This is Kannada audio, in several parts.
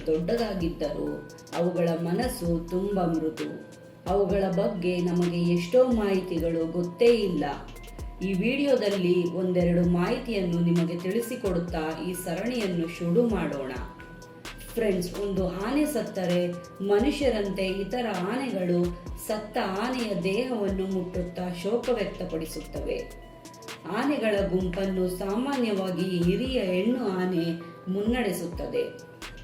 ದೊಡ್ಡದಾಗಿದ್ದರೂ ಅವುಗಳ ಮನಸ್ಸು ತುಂಬ ಮೃದು. ಅವುಗಳ ಬಗ್ಗೆ ನಮಗೆ ಎಷ್ಟೋ ಮಾಹಿತಿಗಳು ಗೊತ್ತೇ ಇಲ್ಲ. ಈ ವಿಡಿಯೋದಲ್ಲಿ ಒಂದೆರಡು ಮಾಹಿತಿಯನ್ನು ನಿಮಗೆ ತಿಳಿಸಿಕೊಡುತ್ತಾ ಈ ಸರಣಿಯನ್ನು ಶುರು ಮಾಡೋಣ. ಫ್ರೆಂಡ್ಸ್, ಒಂದು ಆನೆ ಸತ್ತರೆ ಮನುಷ್ಯರಂತೆ ಇತರ ಆನೆಗಳು ಸತ್ತ ಆನೆಯ ದೇಹವನ್ನು ಮುಟ್ಟುತ್ತಾ ಶೋಕ ವ್ಯಕ್ತಪಡಿಸುತ್ತವೆ. ಆನೆಗಳ ಗುಂಪನ್ನು ಸಾಮಾನ್ಯವಾಗಿ ಹಿರಿಯ ಹೆಣ್ಣು ಆನೆ ಮುನ್ನಡೆಸುತ್ತದೆ.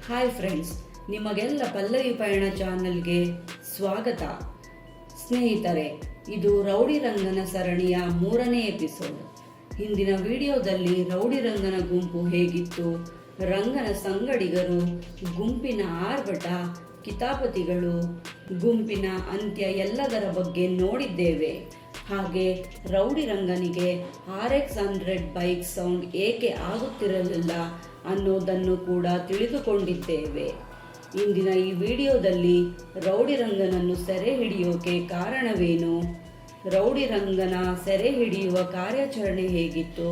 ಹಾಯ್ ಫ್ರೆಂಡ್ಸ್, ನಿಮಗೆಲ್ಲ ಪಲ್ಲವಿ ಪಯಣ ಚಾನಲ್ಗೆ ಸ್ವಾಗತ. ಸ್ನೇಹಿತರೆ, ಇದು ರೌಡಿ ರಂಗನ ಸರಣಿಯ 3ನೇ ಎಪಿಸೋಡ್. ಹಿಂದಿನ ವಿಡಿಯೋದಲ್ಲಿ ರೌಡಿ ರಂಗನ ಗುಂಪು ಹೇಗಿತ್ತು, ರಂಗನ ಸಂಗಡಿಗರು, ಗುಂಪಿನ ಆರ್ಭಟ, ಕಿತಾಪತಿಗಳು, ಗುಂಪಿನ ಅಂತ್ಯ ಎಲ್ಲದರ ಬಗ್ಗೆ ನೋಡಿದ್ದೇವೆ. ಹಾಗೆ ರೌಡಿ ರಂಗನಿಗೆ RX-100 ಬೈಕ್ ಸೌಂಡ್ ಏಕೆ ಆಗುತ್ತಿರಲಿಲ್ಲ ಅನ್ನೋದನ್ನು ಕೂಡ ತಿಳಿದುಕೊಂಡಿದ್ದೇವೆ. ಇಂದಿನ ಈ ವಿಡಿಯೋದಲ್ಲಿ ರೌಡಿ ರಂಗನನ್ನು ಸೆರೆ ಹಿಡಿಯೋಕೆ ಕಾರಣವೇನು, ರೌಡಿ ರಂಗನ ಸೆರೆ ಹಿಡಿಯುವ ಕಾರ್ಯಾಚರಣೆ ಹೇಗಿತ್ತು,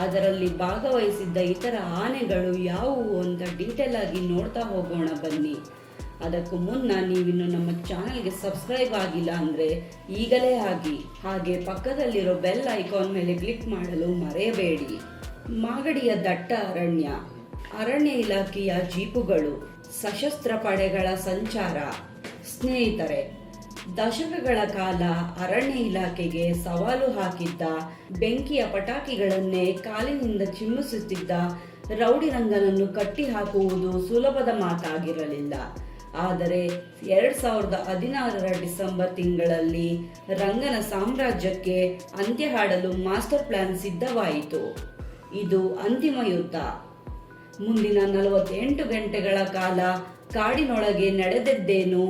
ಅದರಲ್ಲಿ ಭಾಗವಹಿಸಿದ್ದ ಇತರ ಆನೆಗಳು ಯಾವುವು ಅಂತ ಡೀಟೇಲ್ ಆಗಿ ನೋಡ್ತಾ ಹೋಗೋಣ ಬನ್ನಿ. ಅದಕ್ಕೂ ಮುನ್ನ ನೀವಿನ್ನು ನಮ್ಮ ಚಾನಲ್ಗೆ ಸಬ್ಸ್ಕ್ರೈಬ್ ಆಗಿಲ್ಲ ಅಂದರೆ ಈಗಲೇ ಆಗಿ, ಹಾಗೆ ಪಕ್ಕದಲ್ಲಿರೋ ಬೆಲ್ ಐಕಾನ್ ಮೇಲೆ ಕ್ಲಿಕ್ ಮಾಡಲು ಮರೆಯಬೇಡಿ. ಮಾಗಡಿಯ ದಟ್ಟ ಅರಣ್ಯ ಇಲಾಖೆಯ ಜೀಪುಗಳು, ಸಶಸ್ತ್ರ ಪಡೆಗಳ ಸಂಚಾರ. ಸ್ನೇಹಿತರೆ, ದಶಕಗಳ ಕಾಲ ಅರಣ್ಯ ಇಲಾಖೆಗೆ ಸವಾಲು ಹಾಕಿದ್ದ, ಬೆಂಕಿಯ ಪಟಾಕಿಗಳನ್ನೇ ಕಾಲಿನಿಂದ ಚಿಮ್ಮಿಸುತ್ತಿದ್ದ ರೌಡಿ ರಂಗನನ್ನು ಕಟ್ಟಿ ಹಾಕುವುದು ಸುಲಭದ ಮಾತಾಗಿರಲಿಲ್ಲ. ಆದರೆ 2016ರ ಡಿಸೆಂಬರ್ ತಿಂಗಳಲ್ಲಿ ರಂಗನ ಸಾಮ್ರಾಜ್ಯಕ್ಕೆ ಅಂತ್ಯ ಹಾಡಲು ಮಾಸ್ಟರ್ ಪ್ಲಾನ್ ಸಿದ್ಧವಾಯಿತು. ಇದು ಅಂತಿಮ ಯುದ್ಧ. ಮುಂದಿನ 48 ಗಂಟೆಗಳ ಕಾಲ ಕಾಡಿನೊಳಗೆ ನಡೆದದ್ದೇನು,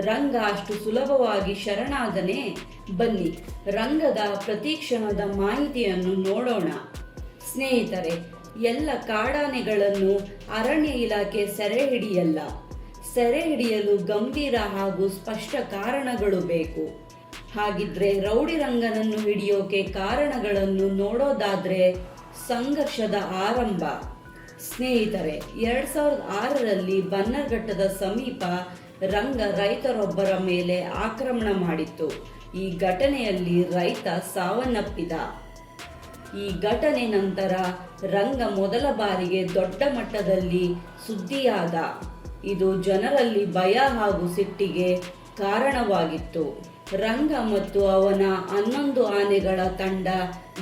ರಂಗ ಅಷ್ಟು ಸುಲಭವಾಗಿ ಶರಣಾದನೆ? ಬನ್ನಿ, ರಂಗದ ಪ್ರತಿಕ್ಷಣದ ಮಾಹಿತಿಯನ್ನು ನೋಡೋಣ. ಸ್ನೇಹಿತರೆ, ಎಲ್ಲ ಕಾಡಾನೆಗಳನ್ನು ಅರಣ್ಯ ಇಲಾಖೆ ಸೆರೆ ಹಿಡಿಯಲ್ಲ. ಸೆರೆ ಹಿಡಿಯಲು ಗಂಭೀರ ಹಾಗೂ ಸ್ಪಷ್ಟ ಕಾರಣಗಳು ಬೇಕು. ಹಾಗಿದ್ರೆ ರೌಡಿ ರಂಗನನ್ನು ಹಿಡಿಯೋಕೆ ಕಾರಣಗಳನ್ನು ನೋಡೋದಾದ್ರೆ ಸಂಘರ್ಷದ ಆರಂಭ. ಸ್ನೇಹಿತರೆ, 2006ರಲ್ಲಿ ಬನ್ನರ್ಘಟ್ಟದ ಸಮೀಪ ರಂಗ ರೈತರೊಬ್ಬರ ಮೇಲೆ ಆಕ್ರಮಣ ಮಾಡಿತ್ತು. ಈ ಘಟನೆಯಲ್ಲಿ ರೈತ ಸಾವನ್ನಪ್ಪಿದ. ಈ ಘಟನೆ ನಂತರ ರಂಗ ಮೊದಲ ಬಾರಿಗೆ ದೊಡ್ಡ ಮಟ್ಟದಲ್ಲಿ ಸುದ್ದಿಯಾದ. ಇದು ಜನರಲ್ಲಿ ಭಯ ಹಾಗೂ ಸಿಟ್ಟಿಗೆ ಕಾರಣವಾಗಿತ್ತು. ರಂಗ ಮತ್ತು ಅವನ 11 ಆನೆಗಳ ತಂಡ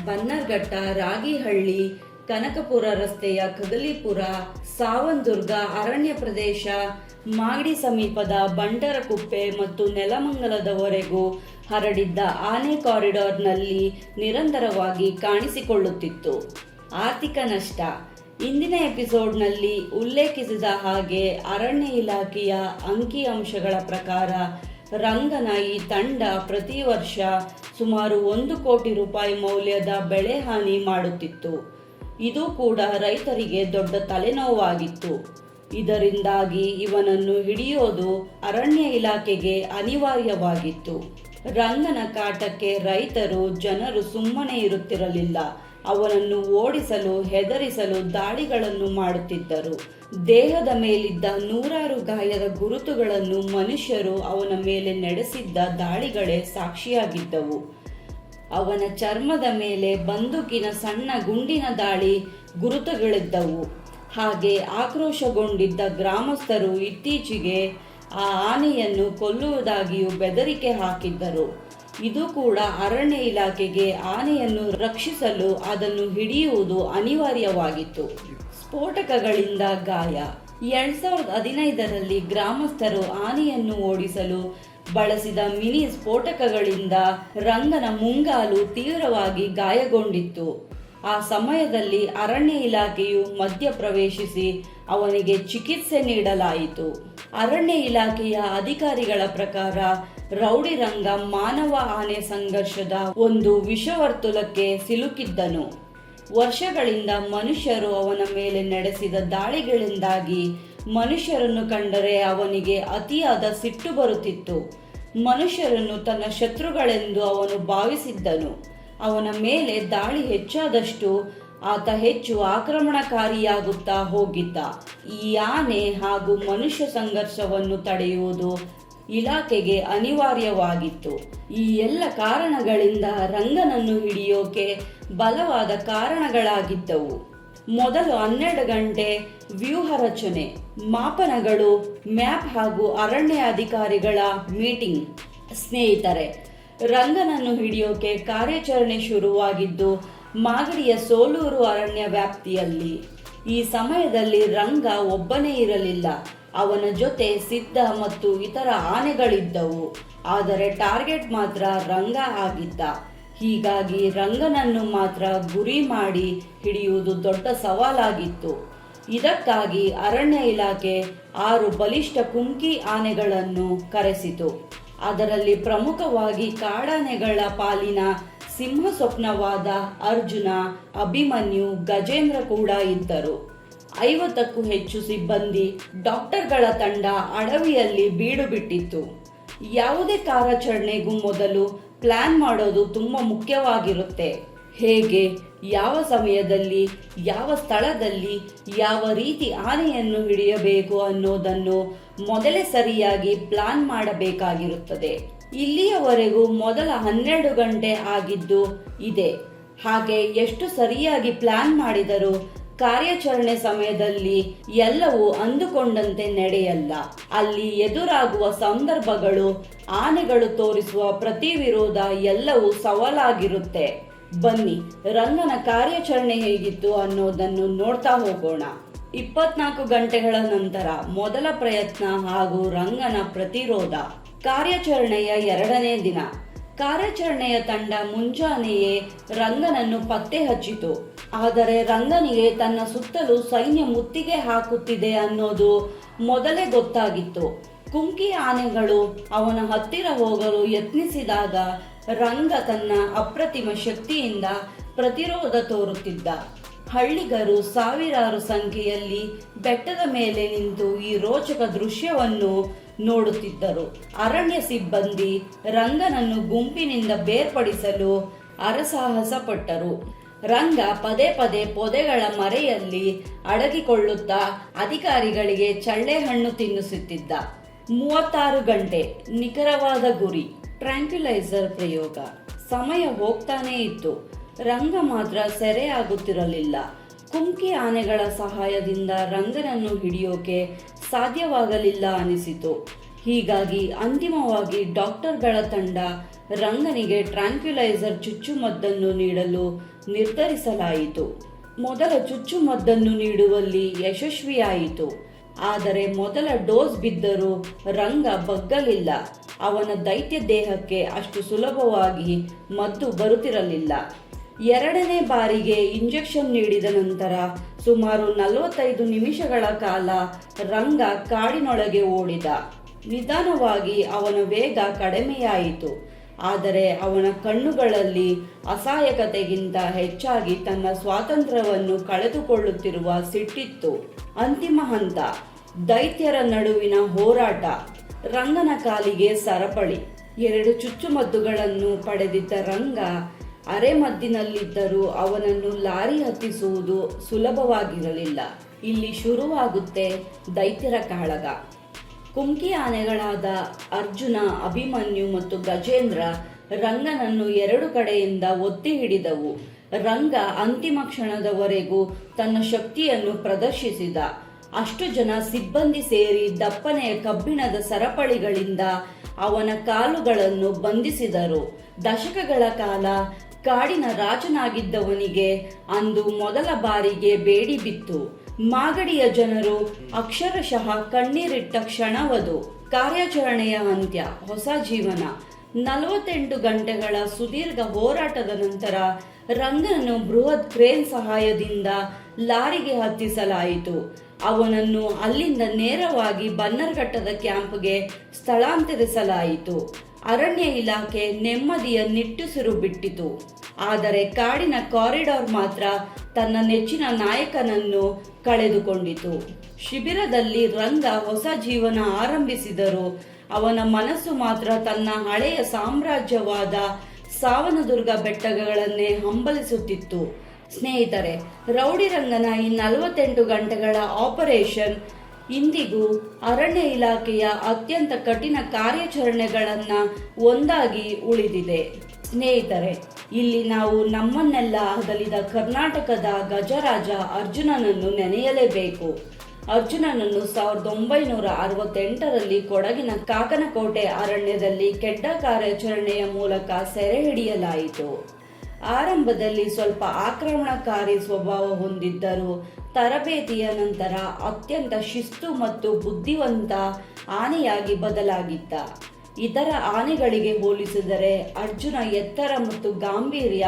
ಬನ್ನರ್ಘಟ್ಟ, ರಾಗಿಹಳ್ಳಿ, ಕನಕಪುರ ರಸ್ತೆಯ ಕಗಲಿಪುರ, ಸಾವಂದುರ್ಗ ಅರಣ್ಯ ಪ್ರದೇಶ, ಮಾಗಡಿ ಸಮೀಪದ ಬಂಡರಕುಪ್ಪೆ ಮತ್ತು ನೆಲಮಂಗಲದವರೆಗೂ ಹರಡಿದ್ದ ಆನೆ ಕಾರಿಡಾರ್ನಲ್ಲಿ ನಿರಂತರವಾಗಿ ಕಾಣಿಸಿಕೊಳ್ಳುತ್ತಿತ್ತು. ಆರ್ಥಿಕ ನಷ್ಟ. ಇಂದಿನ ಎಪಿಸೋಡ್ನಲ್ಲಿ ಉಲ್ಲೇಖಿಸಿದ ಹಾಗೆ ಅರಣ್ಯ ಇಲಾಖೆಯ ಅಂಕಿಅಂಶಗಳ ಪ್ರಕಾರ ರಂಗನ ಈ ತಂಡ ಪ್ರತಿ ವರ್ಷ ಸುಮಾರು 1 ಕೋಟಿ ರೂಪಾಯಿ ಮೌಲ್ಯದ ಬೆಳೆ ಹಾನಿ ಮಾಡುತ್ತಿತ್ತು. ಇದು ಕೂಡ ರೈತರಿಗೆ ದೊಡ್ಡ ತಲೆನೋವಾಗಿತ್ತು. ಇದರಿಂದಾಗಿ ಇವನನ್ನು ಹಿಡಿಯೋದು ಅರಣ್ಯ ಇಲಾಖೆಗೆ ಅನಿವಾರ್ಯವಾಗಿತ್ತು. ರಂಗನ ಕಾಟಕ್ಕೆ ರೈತರು, ಜನರು ಸುಮ್ಮನೆ ಇರುತ್ತಿರಲಿಲ್ಲ. ಅವನನ್ನು ಓಡಿಸಲು, ಹೆದರಿಸಲು ದಾಳಿಗಳನ್ನು ಮಾಡುತ್ತಿದ್ದರು. ದೇಹದ ಮೇಲಿದ್ದ 100 ಗಾಯದ ಗುರುತುಗಳನ್ನು ಮನುಷ್ಯರು ಅವನ ಮೇಲೆ ನಡೆಸಿದ್ದ ದಾಳಿಗಳೇ ಸಾಕ್ಷಿಯಾಗಿದ್ದವು. ಅವನ ಚರ್ಮದ ಮೇಲೆ ಬಂದೂಕಿನ ಸಣ್ಣ ಗುಂಡಿನ ದಾಳಿ ಗುರುತುಗಳಿದ್ದವು. ಹಾಗೆ ಆಕ್ರೋಶಗೊಂಡಿದ್ದ ಗ್ರಾಮಸ್ಥರು ಇತ್ತೀಚೆಗೆ ಆ ಆನೆಯನ್ನು ಕೊಲ್ಲುವುದಾಗಿಯೂ ಬೆದರಿಕೆ ಹಾಕಿದ್ದರು. ಇದು ಕೂಡ ಅರಣ್ಯ ಇಲಾಖೆಗೆ ಆನೆಯನ್ನು ರಕ್ಷಿಸಲು ಅದನ್ನು ಹಿಡಿಯುವುದು ಅನಿವಾರ್ಯವಾಗಿತ್ತು. ಸ್ಫೋಟಕಗಳಿಂದ ಗಾಯ. 2015ರಲ್ಲಿ ಗ್ರಾಮಸ್ಥರು ಆನೆಯನ್ನು ಓಡಿಸಲು ಬಳಸಿದ ಮಿನಿ ಸ್ಫೋಟಕಗಳಿಂದ ರಂಗನ ಮುಂಗಾಲು ತೀವ್ರವಾಗಿ ಗಾಯಗೊಂಡಿತ್ತು. ಆ ಸಮಯದಲ್ಲಿ ಅರಣ್ಯ ಇಲಾಖೆಯು ಮಧ್ಯ ಪ್ರವೇಶಿಸಿ ಅವನಿಗೆ ಚಿಕಿತ್ಸೆ ನೀಡಲಾಯಿತು. ಅರಣ್ಯ ಇಲಾಖೆಯ ಅಧಿಕಾರಿಗಳ ಪ್ರಕಾರ ರೌಡಿ ರಂಗ ಮಾನವ ಆನೆ ಸಂಘರ್ಷದ ಒಂದು ವಿಷವರ್ತುಲಕ್ಕೆ ಸಿಲುಕಿದ್ದನು. ವರ್ಷಗಳಿಂದ ಮನುಷ್ಯರು ಅವನ ಮೇಲೆ ನಡೆಸಿದ ದಾಳಿಗಳಿಂದಾಗಿ ಮನುಷ್ಯರನ್ನು ಕಂಡರೆ ಅವನಿಗೆ ಅತಿಯಾದ ಸಿಟ್ಟು ಬರುತ್ತಿತ್ತು. ಮನುಷ್ಯರನ್ನು ತನ್ನ ಶತ್ರುಗಳೆಂದು ಅವನು ಭಾವಿಸಿದ್ದನು. ಅವನ ಮೇಲೆ ದಾಳಿ ಹೆಚ್ಚಾದಷ್ಟು ಆತ ಹೆಚ್ಚು ಆಕ್ರಮಣಕಾರಿಯಾಗುತ್ತಾ ಹೋಗಿದ್ದ. ಈ ಆನೆ ಹಾಗೂ ಮನುಷ್ಯ ಸಂಘರ್ಷವನ್ನು ತಡೆಯುವುದು ಇಲಾಖೆಗೆ ಅನಿವಾರ್ಯವಾಗಿತ್ತು. ಈ ಎಲ್ಲ ಕಾರಣಗಳಿಂದ ರಂಗನನ್ನು ಹಿಡಿಯೋಕೆ ಬಲವಾದ ಕಾರಣಗಳಾಗಿದ್ದವು. ಮೊದಲು 12 ಗಂಟೆ ವ್ಯೂಹ ರಚನೆ, ಮಾಪನಗಳು, ಮ್ಯಾಪ್ ಹಾಗೂ ಅರಣ್ಯ ಅಧಿಕಾರಿಗಳ ಮೀಟಿಂಗ್. ಸ್ನೇಹಿತರೆ, ರಂಗನನ್ನು ಹಿಡಿಯೋಕೆ ಕಾರ್ಯಾಚರಣೆ ಶುರುವಾಗಿದ್ದು ಮಾಗಡಿಯ ಸೋಲೂರು ಅರಣ್ಯ ವ್ಯಾಪ್ತಿಯಲ್ಲಿ. ಈ ಸಮಯದಲ್ಲಿ ರಂಗ ಒಬ್ಬನೇ ಇರಲಿಲ್ಲ. ಅವನ ಜೊತೆ ಸಿದ್ಧ ಮತ್ತು ಇತರ ಆನೆಗಳಿದ್ದವು. ಆದರೆ ಟಾರ್ಗೆಟ್ ಮಾತ್ರ ರಂಗ ಆಗಿದ್ದ. ಹೀಗಾಗಿ ರಂಗನನ್ನು ಮಾತ್ರ ಗುರಿ ಮಾಡಿ ಹಿಡಿಯುವುದು ದೊಡ್ಡ ಸವಾಲಾಗಿತ್ತು. ಇದಕ್ಕಾಗಿ ಅರಣ್ಯ ಇಲಾಖೆ 6 ಬಲಿಷ್ಠ ಕುಮ್ಕಿ ಆನೆಗಳನ್ನು ಕರೆಸಿತು. ಅದರಲ್ಲಿ ಪ್ರಮುಖವಾಗಿ ಕಾಡಾನೆಗಳ ಪಾಲಿನ ಸಿಂಹ ಸ್ವಪ್ನವಾದ ಅರ್ಜುನ, ಅಭಿಮನ್ಯು, ಗಜೇಂದ್ರ ಕೂಡ ಇದ್ದರು. 50ಕ್ಕೂ ಹೆಚ್ಚು ಸಿಬ್ಬಂದಿ, ಡಾಕ್ಟರ್ಗಳ ತಂಡ ಅಡವಿಯಲ್ಲಿ ಬೀಡು ಬಿಟ್ಟಿತ್ತು. ಯಾವುದೇ ಕಾರ್ಯಾಚರಣೆಗೂ ಮೊದಲು ಪ್ಲಾನ್ ಮಾಡೋದು ತುಂಬ ಮುಖ್ಯವಾಗಿರುತ್ತೆ. ಹೇಗೆ, ಯಾವ ಸಮಯದಲ್ಲಿ, ಯಾವ ಸ್ಥಳದಲ್ಲಿ, ಯಾವ ರೀತಿ ಆನೆಯನ್ನು ಹಿಡಿಯಬೇಕು ಅನ್ನೋದನ್ನು ಮೊದಲೇ ಸರಿಯಾಗಿ ಪ್ಲಾನ್ ಮಾಡಬೇಕಾಗಿರುತ್ತದೆ. ಇಲ್ಲಿಯವರೆಗೂ ಮೊದಲ 12 ಗಂಟೆ ಆಗಿದ್ದು ಇದೆ. ಹಾಗೆ ಎಷ್ಟು ಸರಿಯಾಗಿ ಪ್ಲಾನ್ ಮಾಡಿದರೂ ಕಾರ್ಯಾಚರಣೆ ಸಮಯದಲ್ಲಿ ಎಲ್ಲವೂ ಅಂದುಕೊಂಡಂತೆ ನಡೆಯಲ್ಲ. ಅಲ್ಲಿ ಎದುರಾಗುವ ಸಂದರ್ಭಗಳು, ಆನೆಗಳು ತೋರಿಸುವ ಪ್ರತಿ ವಿರೋಧ ಎಲ್ಲವೂ ಸವಾಲಾಗಿರುತ್ತೆ. ಬನ್ನಿ, ರಂಗನ ಕಾರ್ಯಾಚರಣೆ ಹೇಗಿತ್ತು ಅನ್ನೋದನ್ನು ನೋಡ್ತಾ ಹೋಗೋಣ. 24 ಗಂಟೆಗಳ ನಂತರ ಮೊದಲ ಪ್ರಯತ್ನ ಹಾಗೂ ರಂಗನ ಪ್ರತಿರೋಧ. ಕಾರ್ಯಾಚರಣೆಯ 2ನೇ ದಿನ. ಕಾರ್ಯಾಚರಣೆಯ ತಂಡ ಮುಂಜಾನೆಯೇ ರಂಗನನ್ನು ಪತ್ತೆ ಹಚ್ಚಿತು. ಆದರೆ ರಂಗನಿಗೆ ತನ್ನ ಸುತ್ತಲೂ ಸೈನ್ಯ ಮುತ್ತಿಗೆ ಹಾಕುತ್ತಿದೆ ಅನ್ನೋದು ಮೊದಲೇ ಗೊತ್ತಾಗಿತ್ತು. ಕುಮ್ಕಿ ಆನೆಗಳು ಅವನ ಹತ್ತಿರ ಹೋಗಲು ಯತ್ನಿಸಿದಾಗ ರಂಗ ತನ್ನ ಅಪ್ರತಿಮ ಶಕ್ತಿಯಿಂದ ಪ್ರತಿರೋಧ ತೋರುತ್ತಿದ್ದ. ಹಳ್ಳಿಗರು ಸಾವಿರಾರು ಸಂಖ್ಯೆಯಲ್ಲಿ ಬೆಟ್ಟದ ಮೇಲೆ ನಿಂತು ಈ ರೋಚಕ ದೃಶ್ಯವನ್ನು ನೋಡುತ್ತಿದ್ದರು. ಅರಣ್ಯ ಸಿಬ್ಬಂದಿ ರಂಗನನ್ನು ಗುಂಪಿನಿಂದ ಬೇರ್ಪಡಿಸಲು ಹರಸಾಹಸ ಪಟ್ಟರು. ರಂಗ ಪದೇ ಪದೇ ಪೊದೆಗಳ ಮರೆಯಲ್ಲಿ ಅಡಗಿಕೊಳ್ಳುತ್ತಾ ಅಧಿಕಾರಿಗಳಿಗೆ ಚಳ್ಳೆ ಹಣ್ಣು ತಿನ್ನಿಸುತ್ತಿದ್ದ. 36 ಗಂಟೆ ನಿಖರವಾದ ಗುರಿ. ಟ್ರ್ಯಾಂಕ್ಯುಲೈಸರ್ ಪ್ರಯೋಗ. ಸಮಯ ಹೋಗ್ತಾನೇ ಇತ್ತು. ರಂಗ ಮಾತ್ರ ಸೆರೆಯಾಗುತ್ತಿರಲಿಲ್ಲ. ಕುಮ್ಕಿ ಆನೆಗಳ ಸಹಾಯದಿಂದ ರಂಗನನ್ನು ಹಿಡಿಯೋಕೆ ಸಾಧ್ಯವಾಗಲಿಲ್ಲ ಅನಿಸಿತು. ಹೀಗಾಗಿ ಅಂತಿಮವಾಗಿ ಡಾಕ್ಟರ್ಗಳ ತಂಡ ರಂಗನಿಗೆ ಟ್ರ್ಯಾಂಕ್ಯುಲೈಸರ್ ಚುಚ್ಚುಮದ್ದನ್ನು ನೀಡಲು ನಿರ್ಧರಿಸಲಾಯಿತು. ಮೊದಲ ಚುಚ್ಚುಮದ್ದನ್ನು ನೀಡುವಲ್ಲಿ ಯಶಸ್ವಿಯಾಯಿತು. ಆದರೆ ಮೊದಲ ಡೋಸ್ ಬಿದ್ದರೂ ರಂಗ ಬಗ್ಗಲಿಲ್ಲ. ಅವನ ದೈತ್ಯ ದೇಹಕ್ಕೆ ಅಷ್ಟು ಸುಲಭವಾಗಿ ಮದ್ದು ಬರುತ್ತಿರಲಿಲ್ಲ. 2ನೇ ಬಾರಿಗೆ ಇಂಜೆಕ್ಷನ್ ನೀಡಿದ ನಂತರ ಸುಮಾರು 45 ನಿಮಿಷಗಳ ಕಾಲ ರಂಗ ಕಾಡಿನೊಳಗೆ ಓಡಿದ. ನಿಧಾನವಾಗಿ ಅವನ ವೇಗ ಕಡಿಮೆಯಾಯಿತು. ಆದರೆ ಅವನ ಕಣ್ಣುಗಳಲ್ಲಿ ಅಸಹಾಯಕತೆಗಿಂತ ಹೆಚ್ಚಾಗಿ ತನ್ನ ಸ್ವಾತಂತ್ರ್ಯವನ್ನು ಕಳೆದುಕೊಳ್ಳುತ್ತಿರುವ ಸಿಟ್ಟಿತ್ತು. ಅಂತಿಮ ಹಂತ. ದೈತ್ಯರ ನಡುವಿನ ಹೋರಾಟ. ರಂಗನ ಕಾಲಿಗೆ ಸರಪಳಿ. 2 ಚುಚ್ಚುಮದ್ದುಗಳನ್ನು ಪಡೆದಿದ್ದ ರಂಗ ಅರೆಮದ್ದಿನಲ್ಲಿದ್ದರೂ ಅವನನ್ನು ಲಾರಿ ಹತ್ತಿಸುವುದು ಸುಲಭವಾಗಿರಲಿಲ್ಲ. ಇಲ್ಲಿ ಶುರುವಾಗುತ್ತೆ ದೈತ್ಯರ ಕಾಳಗ. ಕುಮ್ಕಿ ಆನೆಗಳಾದ ಅರ್ಜುನ, ಅಭಿಮನ್ಯು ಮತ್ತು ಗಜೇಂದ್ರ ರಂಗನನ್ನು 2 ಕಡೆಯಿಂದ ಒತ್ತಿ ಹಿಡಿದವು. ರಂಗ ಅಂತಿಮ ಕ್ಷಣದವರೆಗೂ ತನ್ನ ಶಕ್ತಿಯನ್ನು ಪ್ರದರ್ಶಿಸಿದ. ಅಷ್ಟು ಜನ ಸಿಬ್ಬಂದಿ ಸೇರಿ ದಪ್ಪನೆಯ ಕಬ್ಬಿಣದ ಸರಪಳಿಗಳಿಂದ ಅವನ ಕಾಲುಗಳನ್ನು ಬಂಧಿಸಿದರು. ದಶಕಗಳ ಕಾಲ ಕಾಡಿನ ರಾಜನಾಗಿದ್ದವನಿಗೆ ಅಂದು ಮೊದಲ ಬಾರಿಗೆ ಬೇಡಿ ಬಿತ್ತು. ಮಾಗಡಿಯ ಜನರು ಅಕ್ಷರಶಃ ಕಣ್ಣೀರಿಟ್ಟ ಕ್ಷಣವದು. ಕಾರ್ಯಾಚರಣೆಯ ಅಂತ್ಯ. ಹೊಸ ಜೀವನ. 48 ಗಂಟೆಗಳ ಸುದೀರ್ಘ ಹೋರಾಟದ ನಂತರ ರಂಗನನ್ನು ಬೃಹತ್ ಕ್ರೇನ್ ಸಹಾಯದಿಂದ ಲಾರಿಗೆ ಹತ್ತಿಸಲಾಯಿತು. ಅವನನ್ನು ಅಲ್ಲಿಂದ ನೇರವಾಗಿ ಬನ್ನರ್ಘಟ್ಟದ ಕ್ಯಾಂಪ್ಗೆ ಸ್ಥಳಾಂತರಿಸಲಾಯಿತು. ಅರಣ್ಯ ಇಲಾಖೆ ನೆಮ್ಮದಿಯ ನಿಟ್ಟುಸಿರು ಬಿಟ್ಟಿತು. ಆದರೆ ಕಾಡಿನ ಕಾರಿಡಾರ್ ಮಾತ್ರ ತನ್ನ ನೆಚ್ಚಿನ ನಾಯಕನನ್ನು ಕಳೆದುಕೊಂಡಿತು. ಶಿಬಿರದಲ್ಲಿ ರಂಗ ಹೊಸ ಜೀವನ ಆರಂಭಿಸಿದರೂ ಅವನ ಮನಸ್ಸು ಮಾತ್ರ ತನ್ನ ಹಳೆಯ ಸಾಮ್ರಾಜ್ಯವಾದ ಸಾವನದುರ್ಗ ಬೆಟ್ಟಗಳನ್ನೇ ಹಂಬಲಿಸುತ್ತಿತ್ತು. ಸ್ನೇಹಿತರೆ, ರೌಡಿ ರಂಗನ ಈ 48 ಗಂಟೆಗಳ ಆಪರೇಷನ್ ಇಂದಿಗೂ ಅರಣ್ಯ ಇಲಾಖೆಯ ಅತ್ಯಂತ ಕಠಿಣ ಕಾರ್ಯಾಚರಣೆಗಳನ್ನು ಒಂದಾಗಿ ಉಳಿದಿದೆ. ಸ್ನೇಹಿತರೆ, ಇಲ್ಲಿ ನಾವು ನಮ್ಮನ್ನೆಲ್ಲ ಅಗಲಿದ ಕರ್ನಾಟಕದ ಗಜರಾಜ ಅರ್ಜುನನನ್ನು ನೆನೆಯಲೇಬೇಕು. ಅರ್ಜುನನನ್ನು 1968ರಲ್ಲಿ ಕೊಡಗಿನ ಕಾಕನಕೋಟೆ ಅರಣ್ಯದಲ್ಲಿ ಕೆಡ್ಡ ಕಾರ್ಯಾಚರಣೆಯ ಮೂಲಕ ಸೆರೆ ಹಿಡಿಯಲಾಯಿತು. ಆರಂಭದಲ್ಲಿ ಸ್ವಲ್ಪ ಆಕ್ರಮಣಕಾರಿ ಸ್ವಭಾವ ಹೊಂದಿದ್ದರೂ ತರಬೇತಿಯ ನಂತರ ಅತ್ಯಂತ ಶಿಸ್ತು ಮತ್ತು ಬುದ್ಧಿವಂತ ಆನೆಯಾಗಿ ಬದಲಾಗಿದ್ದ. ಇತರ ಆನೆಗಳಿಗೆ ಹೋಲಿಸಿದರೆ ಅರ್ಜುನ ಎತ್ತರ ಮತ್ತು ಗಾಂಭೀರ್ಯ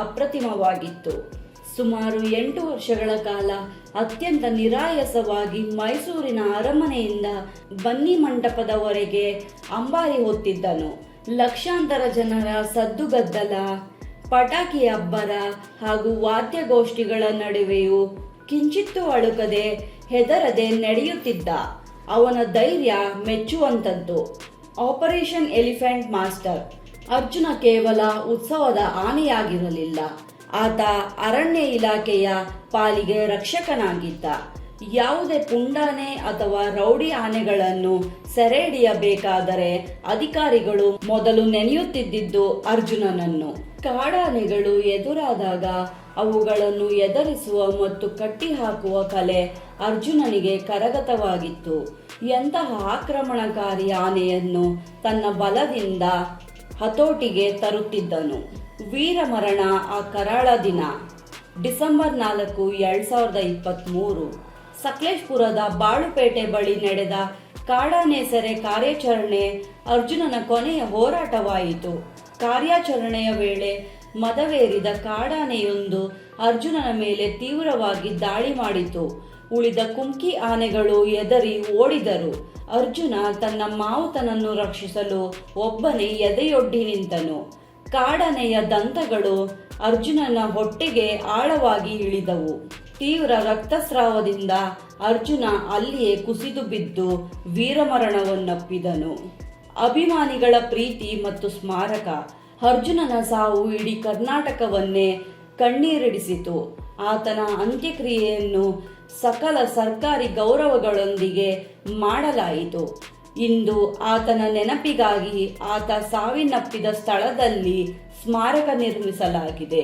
ಅಪ್ರತಿಮವಾಗಿತ್ತು. ಸುಮಾರು 8 ವರ್ಷಗಳ ಕಾಲ ಅತ್ಯಂತ ನಿರಾಯಸವಾಗಿ ಮೈಸೂರಿನ ಅರಮನೆಯಿಂದ ಬನ್ನಿ ಮಂಟಪದವರೆಗೆ ಅಂಬಾರಿ ಹೊತ್ತಿದ್ದನು. ಲಕ್ಷಾಂತರ ಜನರ ಸದ್ದುಗದ್ದಲ, ಪಟಾಕಿ ಅಬ್ಬರ ಹಾಗೂ ವಾದ್ಯಗೋಷ್ಠಿಗಳ ನಡುವೆಯೂ ಕಿಂಚಿತ್ತೂ ಅಳುಕದೆ ಹೆದರದೆ ನಡೆಯುತ್ತಿದ್ದ. ಅವನ ಧೈರ್ಯ ಮೆಚ್ಚುವಂಥದ್ದು. ಆಪರೇಷನ್ ಎಲಿಫೆಂಟ್ ಮಾಸ್ಟರ್ ಅರ್ಜುನ ಕೇವಲ ಉತ್ಸವದ ಆನೆಯಾಗಿರಲಿಲ್ಲ, ಆತ ಅರಣ್ಯ ಇಲಾಖೆಯ ಪಾಲಿಗೆ ರಕ್ಷಕನಾಗಿದ್ದ. ಯಾವುದೇ ಪುಂಡಾನೆ ಅಥವಾ ರೌಡಿ ಆನೆಗಳನ್ನು ಸೆರೆ ಹಿಡಿಯಬೇಕಾದರೆ ಅಧಿಕಾರಿಗಳು ಮೊದಲು ನೆನೆಯುತ್ತಿದ್ದುದು ಅರ್ಜುನನನ್ನು. ಕಾಡಾನೆಗಳು ಎದುರಾದಾಗ ಅವುಗಳನ್ನು ಎದುರಿಸುವ ಮತ್ತು ಕಟ್ಟಿಹಾಕುವ ಕಲೆ ಅರ್ಜುನನಿಗೆ ಕರಗತವಾಗಿತ್ತು. ಎಂತಹ ಆಕ್ರಮಣಕಾರಿ ಆನೆಯನ್ನು ತನ್ನ ಬಲದಿಂದ ಹತೋಟಿಗೆ ತರುತ್ತಿದ್ದನು. ವೀರಮರಣ ಆ ಕರಾಳ ದಿನ ಡಿಸೆಂಬರ್ 4, 2023 ಸಕಲೇಶಪುರದ ಬಾಳುಪೇಟೆ ಬಳಿ ನಡೆದ ಕಾಡಾನೆ ಸೆರೆ ಕಾರ್ಯಾಚರಣೆ ಅರ್ಜುನನ ಕೊನೆಯ ಹೋರಾಟವಾಯಿತು. ಕಾರ್ಯಾಚರಣೆಯ ವೇಳೆ ಮದವೇರಿದ ಕಾಡಾನೆಯೊಂದು ಅರ್ಜುನನ ಮೇಲೆ ತೀವ್ರವಾಗಿ ದಾಳಿ ಮಾಡಿತು. ಉಳಿದ ಕುಮ್ಕಿ ಆನೆಗಳು ಎದರಿ ಓಡಿದರು. ಅರ್ಜುನ ತನ್ನ ಮಾವುತನನ್ನು ರಕ್ಷಿಸಲು ಒಬ್ಬನೇ ಎದೆಯೊಡ್ಡಿ ನಿಂತನು. ಕಾಡಾನೆಯ ದಂತಗಳು ಅರ್ಜುನನ ಹೊಟ್ಟೆಗೆ ಆಳವಾಗಿ ಇಳಿದವು. ತೀವ್ರ ರಕ್ತಸ್ರಾವದಿಂದ ಅರ್ಜುನ ಅಲ್ಲಿಯೇ ಕುಸಿದು ಬಿದ್ದು ವೀರಮರಣವನ್ನಪ್ಪಿದನು. ಅಭಿಮಾನಿಗಳ ಪ್ರೀತಿ ಮತ್ತು ಸ್ಮಾರಕ ಅರ್ಜುನನ ಸಾವು ಇಡೀ ಕರ್ನಾಟಕವನ್ನೇ ಕಣ್ಣೀರಿಡಿಸಿತು. ಆತನ ಅಂತ್ಯಕ್ರಿಯೆಯನ್ನು ಸಕಲ ಸರ್ಕಾರಿ ಗೌರವಗಳೊಂದಿಗೆ ಮಾಡಲಾಯಿತು. ಇಂದು ಆತನ ನೆನಪಿಗಾಗಿ ಆತ ಸಾವಿನಪ್ಪಿದ ಸ್ಥಳದಲ್ಲಿ ಸ್ಮಾರಕ ನಿರ್ಮಿಸಲಾಗಿದೆ.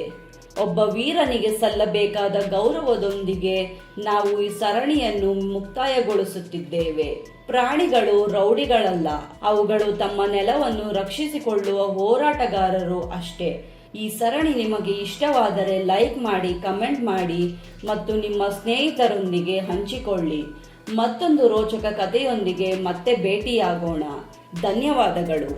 ಒಬ್ಬ ವೀರನಿಗೆ ಸಲ್ಲಬೇಕಾದ ಗೌರವದೊಂದಿಗೆ ನಾವು ಈ ಸರಣಿಯನ್ನು ಮುಕ್ತಾಯಗೊಳಿಸುತ್ತಿದ್ದೇವೆ. ಪ್ರಾಣಿಗಳು ರೌಡಿಗಳಲ್ಲ, ಅವುಗಳು ತಮ್ಮ ನೆಲವನ್ನು ರಕ್ಷಿಸಿಕೊಳ್ಳುವ ಹೋರಾಟಗಾರರು ಅಷ್ಟೇ. ಈ ಸರಣಿ ನಿಮಗೆ ಇಷ್ಟವಾದರೆ ಲೈಕ್ ಮಾಡಿ, ಕಮೆಂಟ್ ಮಾಡಿ ಮತ್ತು ನಿಮ್ಮ ಸ್ನೇಹಿತರೊಂದಿಗೆ ಹಂಚಿಕೊಳ್ಳಿ. ಮತ್ತೊಂದು ರೋಚಕ ಕಥೆಯೊಂದಿಗೆ ಮತ್ತೆ ಭೇಟಿಯಾಗೋಣ. ಧನ್ಯವಾದಗಳು.